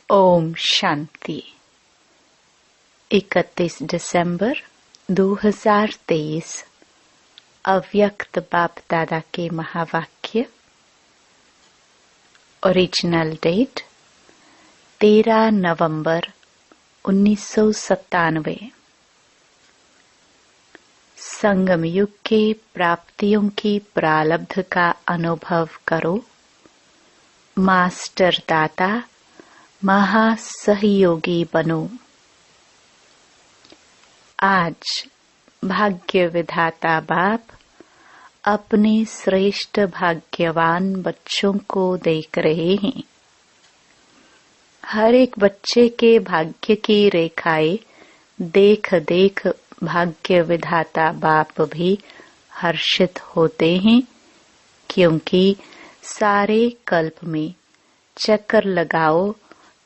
ओम शांति। 31 दिसंबर 2023 अव्यक्त बाप दादा के महावाक्य। ओरिजिनल डेट 13 नवंबर 1997। संगम युग के प्राप्तियों की प्रारब्ध का अनुभव करो। मास्टर दाता महासहयोगी बनो। आज भाग्य विधाता बाप अपने श्रेष्ठ भाग्यवान बच्चों को देख रहे हैं। हर एक बच्चे के भाग्य की रेखाएं देख देख भाग्य विधाता बाप भी हर्षित होते हैं, क्योंकि सारे कल्प में चक्कर लगाओ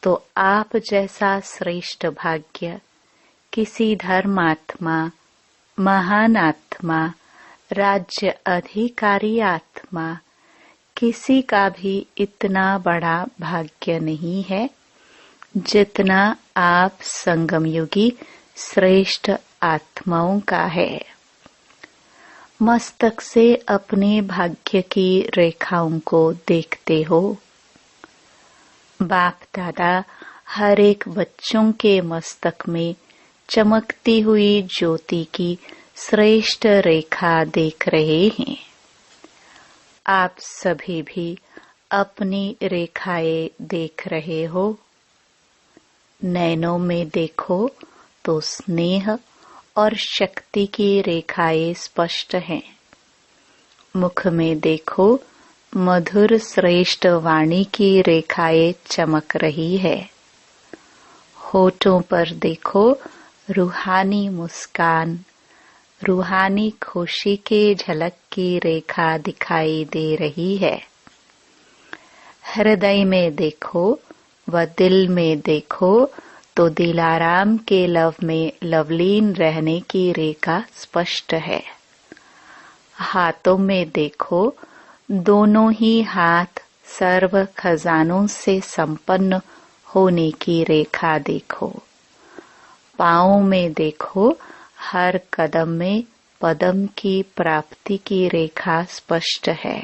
तो आप जैसा श्रेष्ठ भाग्य किसी धर्मात्मा, महान आत्मा, राज्य अधिकारी आत्मा किसी का भी इतना बड़ा भाग्य नहीं है जितना आप संगमयुगी श्रेष्ठ आत्माओं का है। मस्तक से अपने भाग्य की रेखाओं को देखते हो। बाप दादा हर एक बच्चों के मस्तक में चमकती हुई ज्योति की श्रेष्ठ रेखा देख रहे हैं। आप सभी भी अपनी रेखाएं देख रहे हो। नैनों में देखो तो स्नेह और शक्ति की रेखाएं स्पष्ट हैं। मुख में देखो मधुर श्रेष्ठ वाणी की रेखाएं चमक रही है। होठों पर देखो रूहानी मुस्कान, रूहानी खुशी के झलक की रेखा दिखाई दे रही है। हृदय में देखो व दिल में देखो तो दिलाराम के लव में लवलीन रहने की रेखा स्पष्ट है। हाथों में देखो दोनों ही हाथ सर्व खजानों से संपन्न होने की रेखा देखो। पाँव में देखो हर कदम में पदम की प्राप्ति की रेखा स्पष्ट है।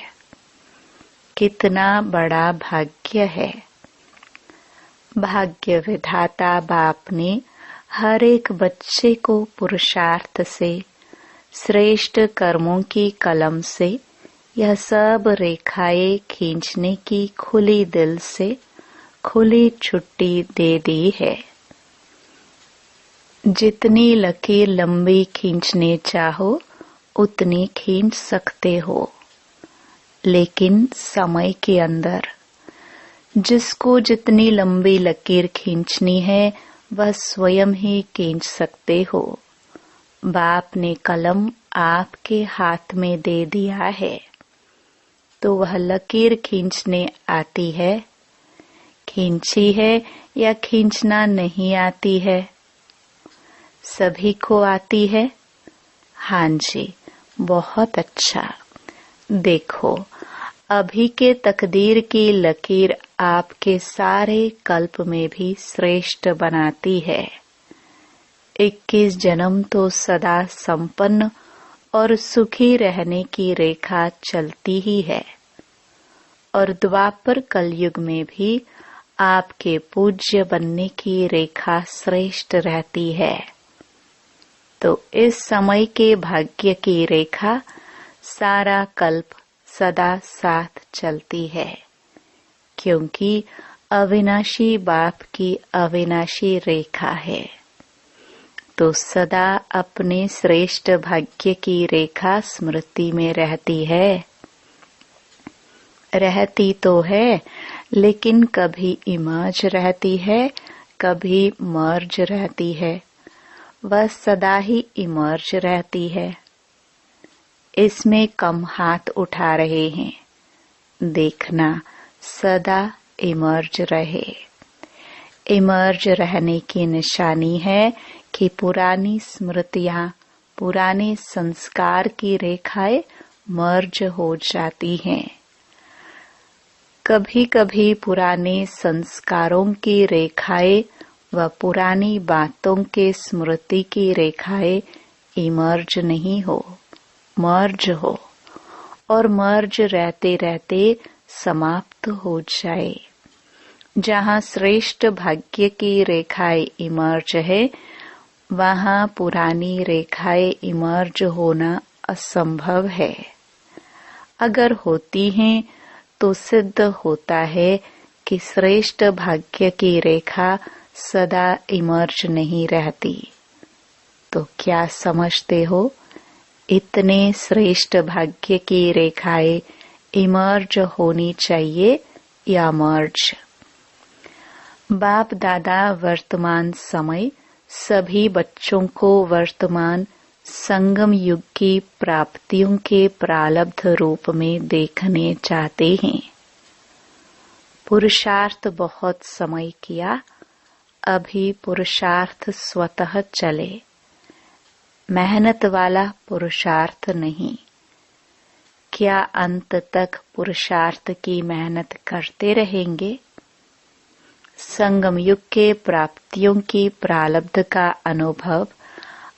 कितना बड़ा भाग्य है। भाग्य विधाता बाप ने हर एक बच्चे को पुरुषार्थ से, श्रेष्ठ कर्मों की कलम से यह सब रेखाएं खींचने की खुली दिल से खुली छुट्टी दे दी है। जितनी लकीर लंबी खींचने चाहो उतनी खींच सकते हो, लेकिन समय के अंदर। जिसको जितनी लंबी लकीर खींचनी है वह स्वयं ही खींच सकते हो। बाप ने कलम आपके हाथ में दे दिया है, तो वह लकीर खींचने आती है, खींची है या खींचना नहीं आती है? सभी को आती है। हाँ जी, बहुत अच्छा। देखो अभी के तकदीर की लकीर आपके सारे कल्प में भी श्रेष्ठ बनाती है। 21 जन्म तो सदा संपन्न और सुखी रहने की रेखा चलती ही है, और द्वापर कलयुग में भी आपके पूज्य बनने की रेखा श्रेष्ठ रहती है। तो इस समय के भाग्य की रेखा सारा कल्प सदा साथ चलती है, क्योंकि अविनाशी बाप की अविनाशी रेखा है। तो सदा अपने श्रेष्ठ भाग्य की रेखा स्मृति में रहती है। रहती तो है, लेकिन कभी इमर्ज रहती है, कभी मर्ज रहती है। वह सदा ही इमर्ज रहती है। इसमें कम हाथ उठा रहे हैं। देखना सदा इमर्ज रहे। इमर्ज रहने की निशानी है कि पुरानी स्मृतियां, पुराने संस्कार की रेखाएं मर्ज हो जाती हैं। कभी कभी पुराने संस्कारों की रेखाएं व पुरानी बातों के स्मृति की रेखाएं इमर्ज नहीं हो, मर्ज हो, और मर्ज रहते रहते समाप्त हो जाए। जहाँ श्रेष्ठ भाग्य की रेखाएं इमर्ज है, वहाँ पुरानी रेखाएं इमर्ज होना असंभव है। अगर होती हैं तो सिद्ध होता है कि श्रेष्ठ भाग्य की रेखा सदा इमर्ज नहीं रहती। तो क्या समझते हो, इतने श्रेष्ठ भाग्य की रेखाएं इमर्ज होनी चाहिए या मर्ज? बाप दादा वर्तमान समय सभी बच्चों को वर्तमान संगम युग की प्राप्तियों के प्रारब्ध रूप में देखने चाहते हैं। पुरुषार्थ बहुत समय किया, अभी पुरुषार्थ स्वतः चले, मेहनत वाला पुरुषार्थ नहीं। क्या अंत तक पुरुषार्थ की मेहनत करते रहेंगे? संगम युग के प्राप्तियों की प्रारब्ध का अनुभव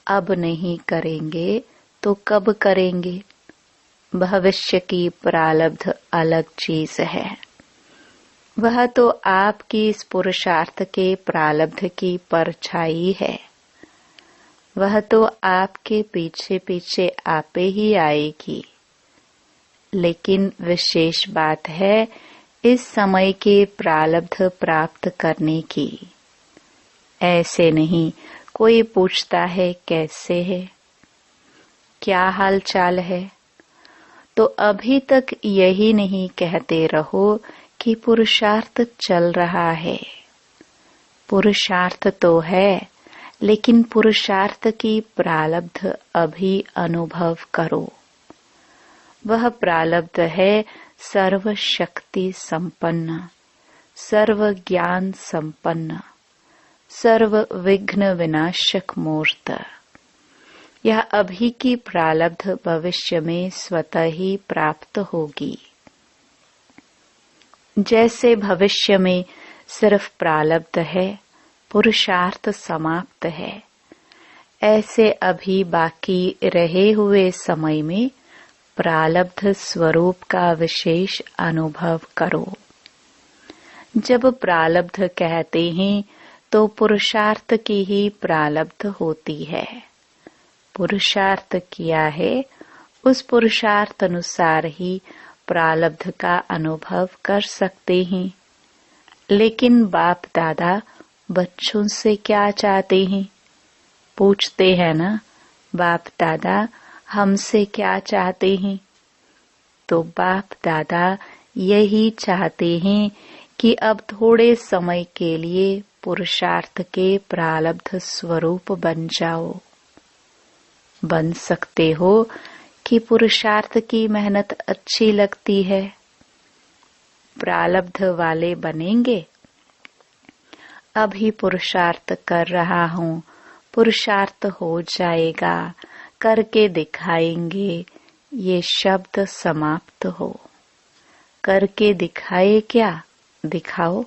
अब नहीं करेंगे तो कब करेंगे? भविष्य की प्रारब्ध अलग चीज है। वह तो आपकी इस पुरुषार्थ के प्रारब्ध की परछाई है। वह तो आपके पीछे पीछे आपे ही आएगी। लेकिन विशेष बात है इस समय के प्रारब्ध प्राप्त करने की। ऐसे नहीं कोई पूछता है कैसे है, क्या हाल चाल है, तो अभी तक यही नहीं कहते रहो कि पुरुषार्थ चल रहा है। पुरुषार्थ तो है, लेकिन पुरुषार्थ की प्रारब्ध अभी अनुभव करो। वह प्रारब्ध है सर्व शक्ति संपन्न, सर्व ज्ञान संपन्न, सर्व विघ्न विनाशक मूर्त। यह अभी की प्रारब्ध भविष्य में स्वतः ही प्राप्त होगी। जैसे भविष्य में सिर्फ प्रारब्ध है, पुरुषार्थ समाप्त है, ऐसे अभी बाकी रहे हुए समय में प्रारब्ध स्वरूप का विशेष अनुभव करो। जब प्रारब्ध कहते हैं तो पुरुषार्थ की ही प्रारब्ध होती है। पुरुषार्थ किया है, उस पुरुषार्थ अनुसार ही प्रारब्ध का अनुभव कर सकते हैं। लेकिन बाप दादा बच्चों से क्या चाहते हैं? पूछते हैं ना, बाप दादा हमसे क्या चाहते हैं? तो बाप दादा यही चाहते हैं कि अब थोड़े समय के लिए पुरुषार्थ के प्रारब्ध स्वरूप बन जाओ। बन सकते हो कि पुरुषार्थ की मेहनत अच्छी लगती है, प्रारब्ध वाले बनेंगे। अभी पुरुषार्थ कर रहा हूँ, पुरुषार्थ हो जाएगा, करके दिखाएंगे, ये शब्द समाप्त हो। करके दिखाए क्या? दिखाओ।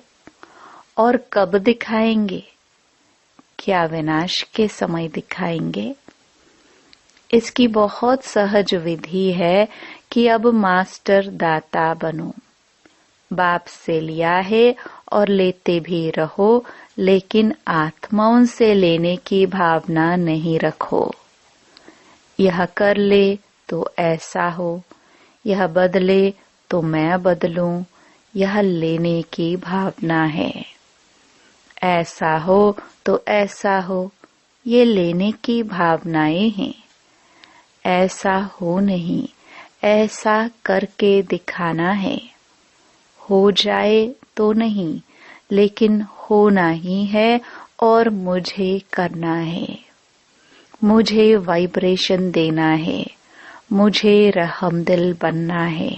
और कब दिखाएंगे? क्या विनाश के समय दिखाएंगे? इसकी बहुत सहज विधि है कि अब मास्टर दाता बनो। बाप से लिया है और लेते भी रहो, लेकिन आत्माओं से लेने की भावना नहीं रखो। यह कर ले तो ऐसा हो, यह बदले तो मैं बदलूं, यह लेने की भावना है। ऐसा हो तो ऐसा हो, ये लेने की भावनाएं हैं। ऐसा हो नहीं, ऐसा करके दिखाना है। हो जाए तो नहीं, लेकिन होना ही है और मुझे करना है। मुझे वाइब्रेशन देना है, मुझे रहमदिल बनना है,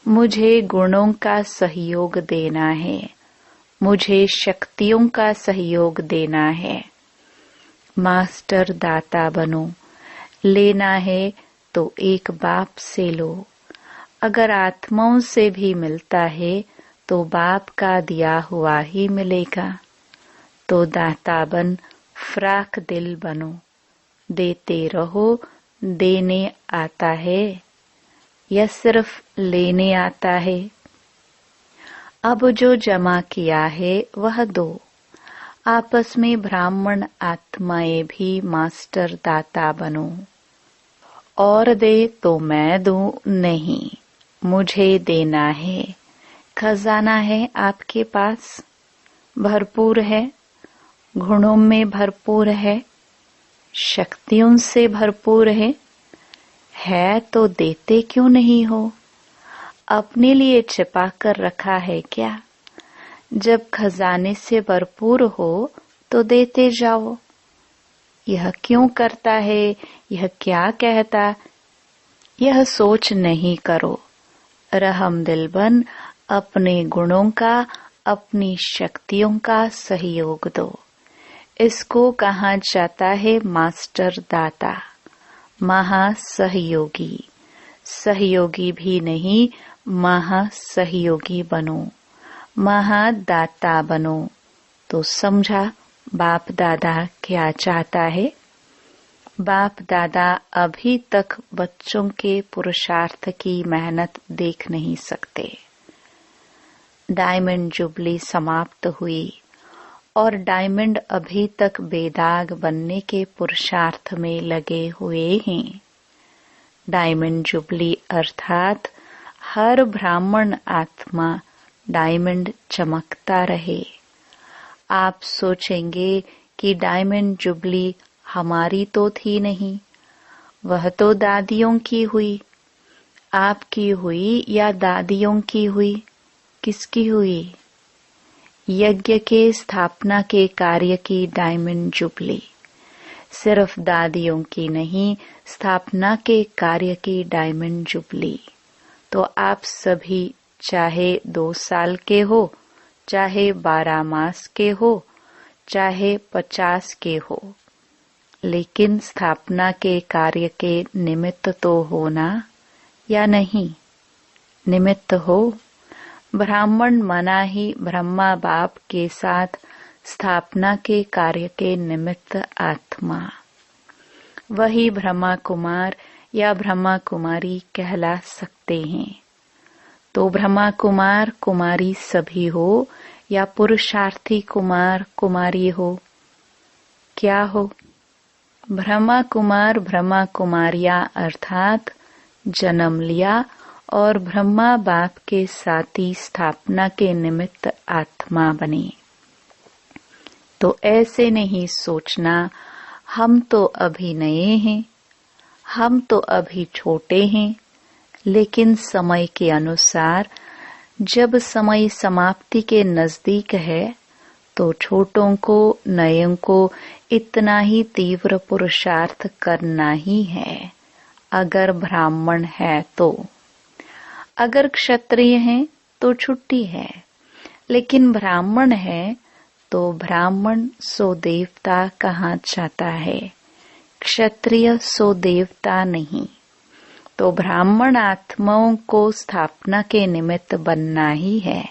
मुझे गुणों का सहयोग देना है, मुझे शक्तियों का सहयोग देना है। मास्टर दाता बनो। लेना है तो एक बाप से लो। अगर आत्माओं से भी मिलता है तो बाप का दिया हुआ ही मिलेगा। तो दाता बन फ्राक दिल बनो, देते रहो। देने आता है या सिर्फ लेने आता है? अब जो जमा किया है वह दो। आपस में ब्राह्मण आत्माएं भी मास्टर दाता बनो। और दे तो मैं दूं नहीं, मुझे देना है। खजाना है आपके पास, भरपूर है, गुणों में भरपूर है, शक्तियों से भरपूर है तो देते क्यों नहीं हो? अपने लिए छिपा कर रखा है क्या? जब खजाने से भरपूर हो तो देते जाओ। यह क्यों करता है, यह क्या कहता, यह सोच नहीं करो। रहम दिल बन अपने गुणों का, अपनी शक्तियों का सहयोग दो। इसको कहा जाता है मास्टर दाता, महासहयोगी। सहयोगी भी नहीं, महासहयोगी बनो, महादाता बनो। तो समझा बाप दादा क्या चाहता है? बाप दादा अभी तक बच्चों के पुरुषार्थ की मेहनत देख नहीं सकते। डायमंड जुबली समाप्त हुई और डायमंड अभी तक बेदाग बनने के पुरुषार्थ में लगे हुए हैं। डायमंड जुबली अर्थात हर ब्राह्मण आत्मा डायमंड चमकता रहे। आप सोचेंगे कि डायमंड जुबली हमारी तो थी नहीं, वह तो दादियों की हुई। आपकी हुई या दादियों की हुई? किसकी हुई? यज्ञ के स्थापना के कार्य की डायमंड जुबली। सिर्फ दादियों की नहीं, स्थापना के कार्य की डायमंड जुबली। तो आप सभी चाहे 2 साल के हो, चाहे 12 मास के हो, चाहे 50 के हो, लेकिन स्थापना के कार्य के निमित्त तो हो ना, या नहीं? निमित्त हो। ब्राह्मण मना ही ब्रह्मा बाप के साथ स्थापना के कार्य के निमित्त आत्मा, वही ब्रह्मा कुमार या ब्रह्मा कुमारी कहला सकते हैं। तो ब्रह्मा कुमार कुमारी सभी हो या पुरुषार्थी कुमार कुमारी हो? क्या हो? ब्रह्मा कुमार ब्रह्मा कुमारियां अर्थात जन्म लिया और ब्रह्मा बाप के साथी स्थापना के निमित्त आत्मा बने। तो ऐसे नहीं सोचना हम तो अभी नए हैं, हम तो अभी छोटे हैं, लेकिन समय के अनुसार जब समय समाप्ति के नजदीक है तो छोटों को, नयों को इतना ही तीव्र पुरुषार्थ करना ही है। अगर ब्राह्मण है तो, अगर क्षत्रिय हैं तो छुट्टी है, लेकिन ब्राह्मण है तो ब्राह्मण सो देवता कहा जाता है, क्षत्रिय सो देवता नहीं। तो ब्राह्मण आत्माओं को स्थापना के निमित्त बनना ही है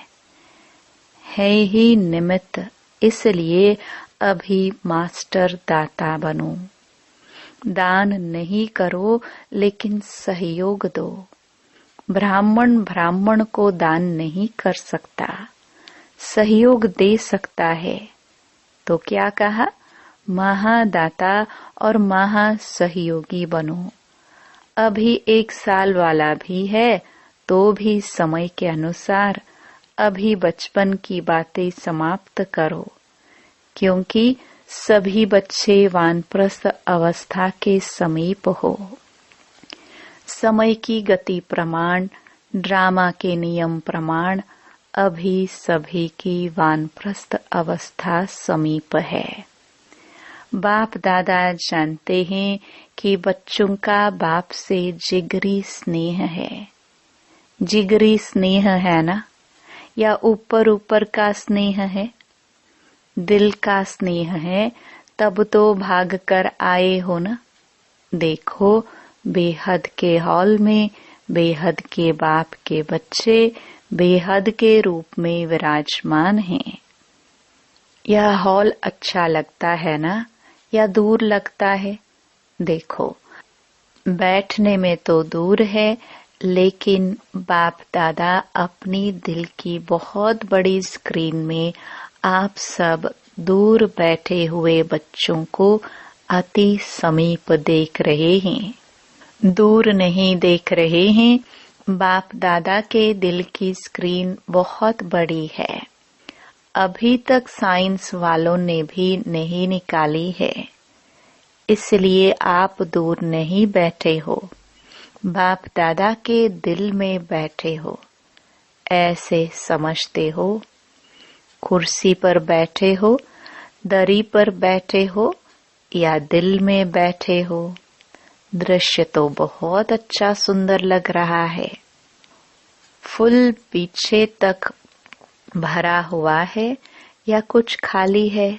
ही निमित्त। इसलिए अभी मास्टर दाता बनो। दान नहीं करो लेकिन सहयोग दो। ब्राह्मण ब्राह्मण को दान नहीं कर सकता, सहयोग दे सकता है। तो क्या कहा? महादाता और महासहयोगी बनो। अभी 1 साल वाला भी है तो भी समय के अनुसार अभी बचपन की बातें समाप्त करो, क्योंकि सभी बच्चे वानप्रस्थ अवस्था के समीप हो। समय की गति प्रमाण, ड्रामा के नियम प्रमाण अभी सभी की वानप्रस्थ अवस्था समीप है। बाप दादा जानते हैं कि बच्चों का बाप से जिगरी स्नेह है। जिगरी स्नेह है ना, या ऊपर ऊपर का स्नेह है? दिल का स्नेह है, तब तो भाग कर आए हो ना। देखो बेहद के हॉल में बेहद के बाप के बच्चे बेहद के रूप में विराजमान हैं। यह हॉल अच्छा लगता है ना, या दूर लगता है? देखो, बैठने में तो दूर है, लेकिन बाप दादा अपनी दिल की बहुत बड़ी स्क्रीन में आप सब दूर बैठे हुए बच्चों को अति समीप देख रहे हैं। दूर नहीं देख रहे हैं, बाप दादा के दिल की स्क्रीन बहुत बड़ी है। अभी तक साइंस वालों ने भी नहीं निकाली है, इसलिए आप दूर नहीं बैठे हो, बाप दादा के दिल में बैठे हो। ऐसे समझते हो। कुर्सी पर बैठे हो, दरी पर बैठे हो, या दिल में बैठे हो? दृश्य तो बहुत अच्छा सुंदर लग रहा है। फुल पीछे तक भरा हुआ है या कुछ खाली है?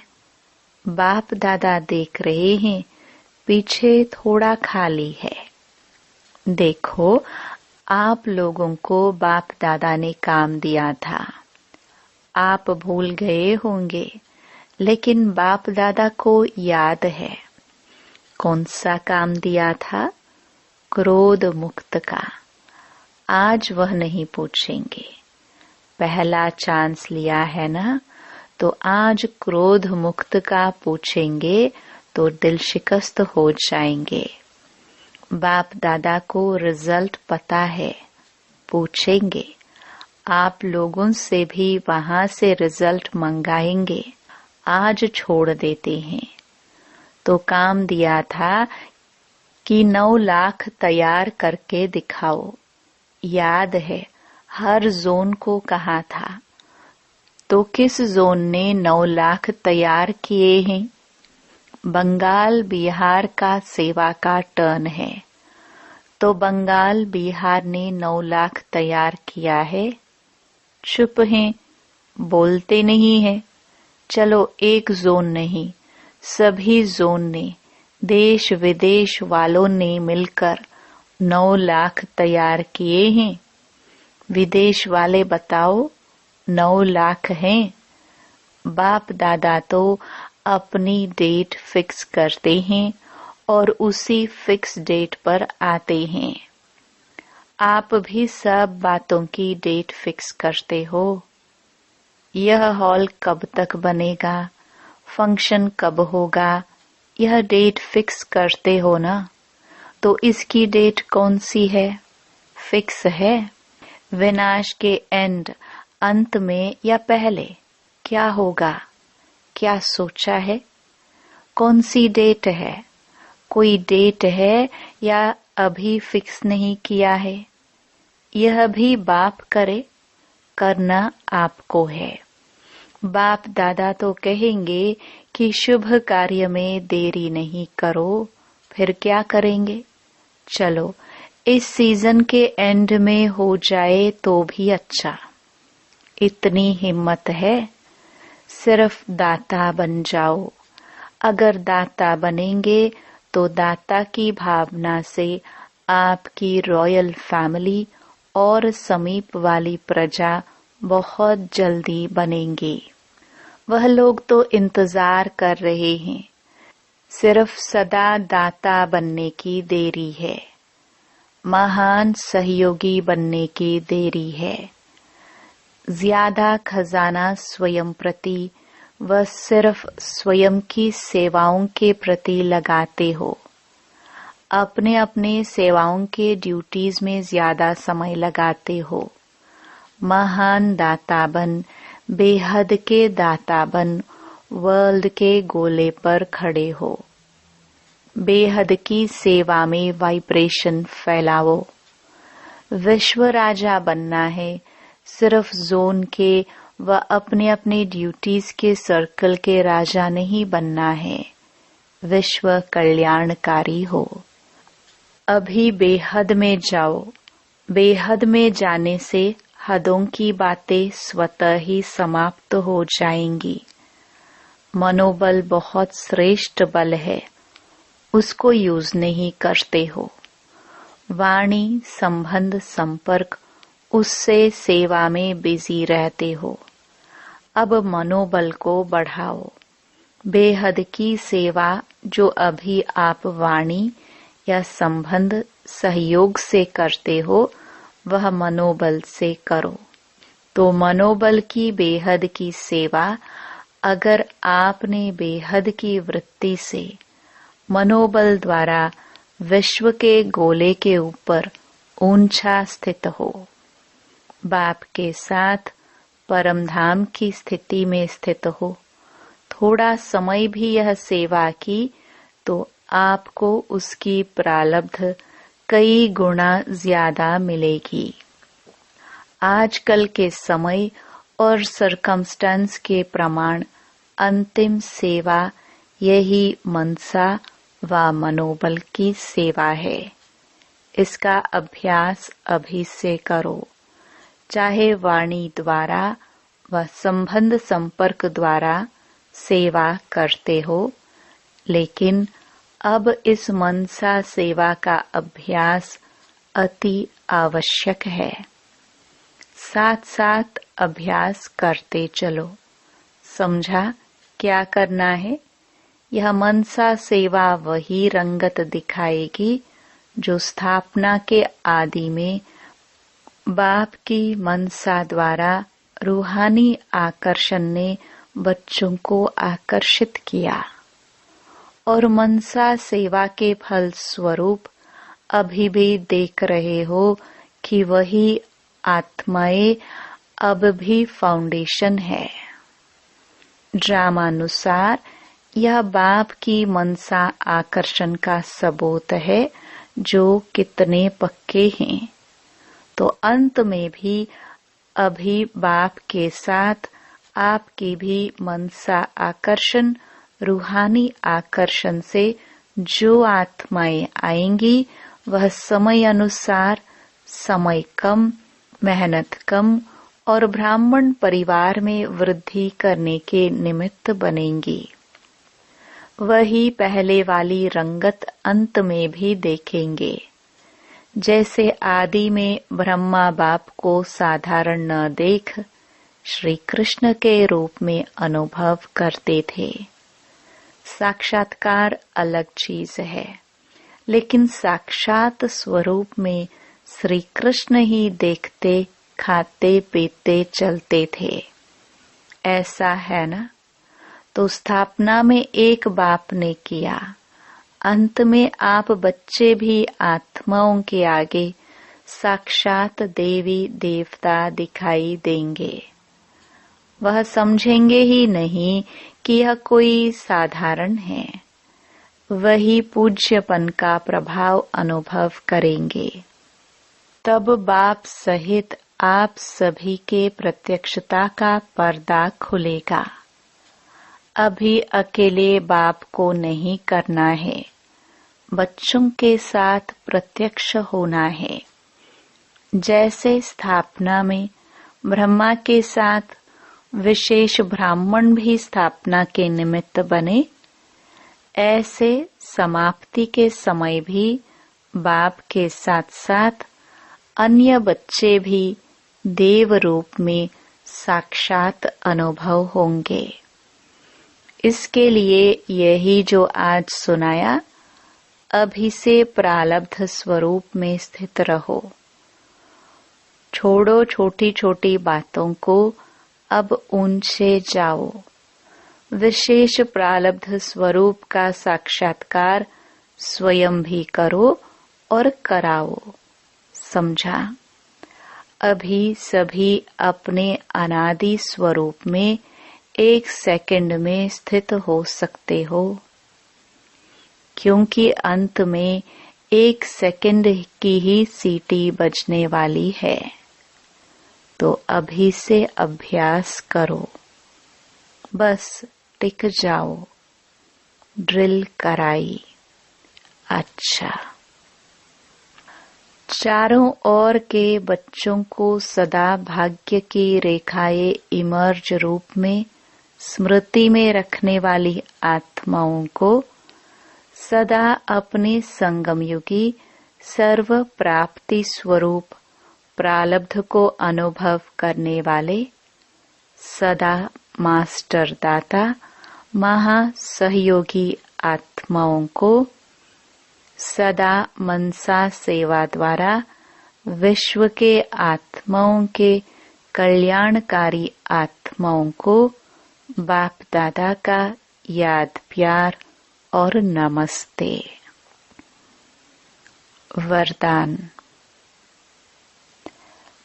बाप दादा देख रहे हैं, पीछे थोड़ा खाली है। देखो, आप लोगों को बाप दादा ने काम दिया था, आप भूल गए होंगे, लेकिन बाप दादा को याद है। कौन सा काम दिया था? क्रोध मुक्त का। आज वह नहीं पूछेंगे। पहला चांस लिया है ना, तो आज क्रोध मुक्त का पूछेंगे तो दिल शिकस्त हो जाएंगे। बाप दादा को रिजल्ट पता है, पूछेंगे। आप लोगों से भी वहां से रिजल्ट मंगाएंगे। आज छोड़ देते हैं। तो काम दिया था कि 9 लाख तैयार करके दिखाओ। याद है, हर जोन को कहा था। तो किस जोन ने 9 लाख तैयार किए हैं? बंगाल बिहार का सेवा का टर्न है, तो बंगाल बिहार ने 9 लाख तैयार किया है। चुप हैं, बोलते नहीं हैं। चलो, एक जोन नहीं, सभी जोन ने, देश विदेश वालों ने मिलकर 9 लाख तैयार किए हैं। विदेश वाले बताओ, 9 लाख हैं? बाप दादा तो अपनी डेट फिक्स करते हैं और उसी फिक्स डेट पर आते हैं। आप भी सब बातों की डेट फिक्स करते हो। यह हॉल कब तक बनेगा, फंक्शन कब होगा, यह डेट फिक्स करते हो ना? तो इसकी डेट कौन सी है? फिक्स है। विनाश के अंत में या पहले क्या होगा? क्या सोचा है? कौन सी डेट है? कोई डेट है या अभी फिक्स नहीं किया है? यह भी बाप करे, करना आपको है। बाप दादा तो कहेंगे कि शुभ कार्य में देरी नहीं करो, फिर क्या करेंगे? चलो, इस सीजन के एंड में हो जाए तो भी अच्छा। इतनी हिम्मत है? सिर्फ दाता बन जाओ। अगर दाता बनेंगे तो दाता की भावना से आपकी रॉयल फैमिली और समीप वाली प्रजा बहुत जल्दी बनेंगे। वह लोग तो इंतजार कर रहे हैं। सिर्फ सदा दाता बनने की देरी है, महान सहयोगी बनने की देरी है। ज्यादा खजाना स्वयं प्रति व सिर्फ स्वयं की सेवाओं के प्रति लगाते हो। अपने अपने सेवाओं के ड्यूटीज में ज्यादा समय लगाते हो। महान दाता बन, बेहद के दाता बन, वर्ल्ड के गोले पर खड़े हो। बेहद की सेवा में वाइब्रेशन फैलाओ। विश्व राजा बनना है, सिर्फ जोन के व अपने अपने ड्यूटीज के सर्कल के राजा नहीं बनना है। विश्व कल्याणकारी हो। अभी बेहद में जाओ। बेहद में जाने से हदों की बातें स्वतः ही समाप्त हो जाएंगी। मनोबल बहुत श्रेष्ठ बल है, उसको यूज नहीं करते हो। वाणी, संबंध, संपर्क उससे सेवा में बिजी रहते हो। अब मनोबल को बढ़ाओ। बेहद की सेवा जो अभी आप वाणी या संबंध सहयोग से करते हो, वह मनोबल से करो। तो मनोबल की बेहद की सेवा अगर आपने बेहद की वृत्ति से मनोबल द्वारा विश्व के गोले के ऊपर ऊंचा स्थित हो, बाप के साथ परमधाम की स्थिति में स्थित हो, थोड़ा समय भी यह सेवा की तो आपको उसकी प्रारब्ध कई गुना ज्यादा मिलेगी। आजकल के समय और सरकमस्टेंस के प्रमाण अंतिम सेवा यही मनसा व मनोबल की सेवा है। इसका अभ्यास अभी से करो, चाहे वाणी द्वारा व संबंध संपर्क द्वारा सेवा करते हो, लेकिन अब इस मनसा सेवा का अभ्यास अति आवश्यक है। साथ साथ अभ्यास करते चलो। समझा क्या करना है? यह मनसा सेवा वही रंगत दिखाएगी जो स्थापना के आदि में बाप की मनसा द्वारा रूहानी आकर्षण ने बच्चों को आकर्षित किया, और मनसा सेवा के फल स्वरूप अभी भी देख रहे हो कि वही आत्माएं अब भी फाउंडेशन है। ड्रामानुसार यह बाप की मनसा आकर्षण का सबूत है जो कितने पक्के हैं। तो अंत में भी अभी बाप के साथ आपकी भी मनसा आकर्षण रूहानी आकर्षण से जो आत्माएं आएंगी, वह समय अनुसार समय कम, मेहनत कम और ब्राह्मण परिवार में वृद्धि करने के निमित्त बनेंगी। वही पहले वाली रंगत अंत में भी देखेंगे। जैसे आदि में ब्रह्मा बाप को साधारण न देख श्री कृष्ण के रूप में अनुभव करते थे। साक्षात्कार अलग चीज है, लेकिन साक्षात स्वरूप में श्री कृष्ण ही देखते, खाते, पीते, चलते थे। ऐसा है ना? तो स्थापना में एक बाप ने किया, अंत में आप बच्चे भी आत्माओं के आगे साक्षात देवी देवता दिखाई देंगे। वह समझेंगे ही नहीं कि यह कोई साधारण है। वही पूज्यपन का प्रभाव अनुभव करेंगे। तब बाप सहित आप सभी के प्रत्यक्षता का पर्दा खुलेगा। अभी अकेले बाप को नहीं करना है, बच्चों के साथ प्रत्यक्ष होना है। जैसे स्थापना में ब्रह्मा के साथ विशेष ब्राह्मण भी स्थापना के निमित्त बने, ऐसे समाप्ति के समय भी बाप के साथ साथ अन्य बच्चे भी देव रूप में साक्षात अनुभव होंगे। इसके लिए यही जो आज सुनाया, अभी से प्रारब्ध स्वरूप में स्थित रहो। छोड़ो छोटी छोटी बातों को, अब ऊंचे जाओ। विशेष प्रारब्ध स्वरूप का साक्षात्कार स्वयं भी करो और कराओ। समझा? अभी सभी अपने अनादि स्वरूप में 1 सेकंड में स्थित हो सकते हो, क्योंकि अंत में 1 सेकंड की ही सीटी बजने वाली है। तो अभी से अभ्यास करो, बस टिक जाओ। ड्रिल कराई। अच्छा, चारों ओर के बच्चों को सदा भाग्य की रेखाएं इमर्ज रूप में स्मृति में रखने वाली आत्माओं को सदा अपने संगमयुगी सर्व प्राप्ति स्वरूप प्रारब्ध को अनुभव करने वाले सदा मास्टर दाता महासहयोगी आत्माओं को सदा मनसा सेवा द्वारा विश्व के आत्माओं के कल्याणकारी आत्माओं को बाप दादा का याद प्यार और नमस्ते। वरदान।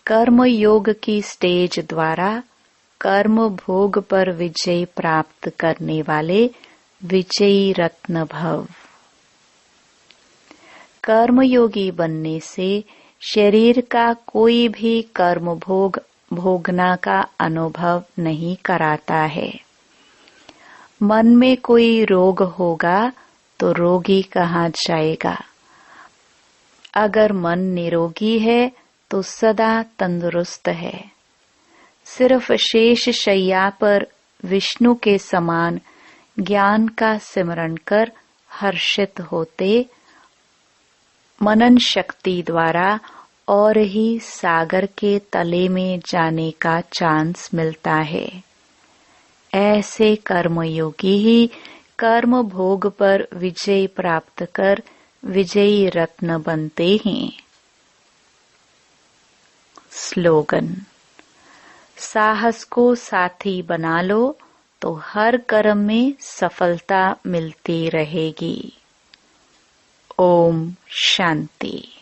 कर्म योग की स्टेज द्वारा कर्म भोग पर विजय प्राप्त करने वाले विजयी रत्न भव। कर्मयोगी बनने से शरीर का कोई भी कर्म भोग भोगना का अनुभव नहीं कराता है। मन में कोई रोग होगा तो रोगी कहा जाएगा। अगर मन निरोगी है तो सदा तंदुरुस्त है। सिर्फ शेष शैया पर विष्णु के समान ज्ञान का सिमरण कर हर्षित होते मनन शक्ति द्वारा और ही सागर के तले में जाने का चांस मिलता है। ऐसे कर्मयोगी ही कर्म भोग पर विजय प्राप्त कर विजयी रत्न बनते हैं। स्लोगन। साहस को साथी बना लो तो हर कर्म में सफलता मिलती रहेगी। ओम शांति।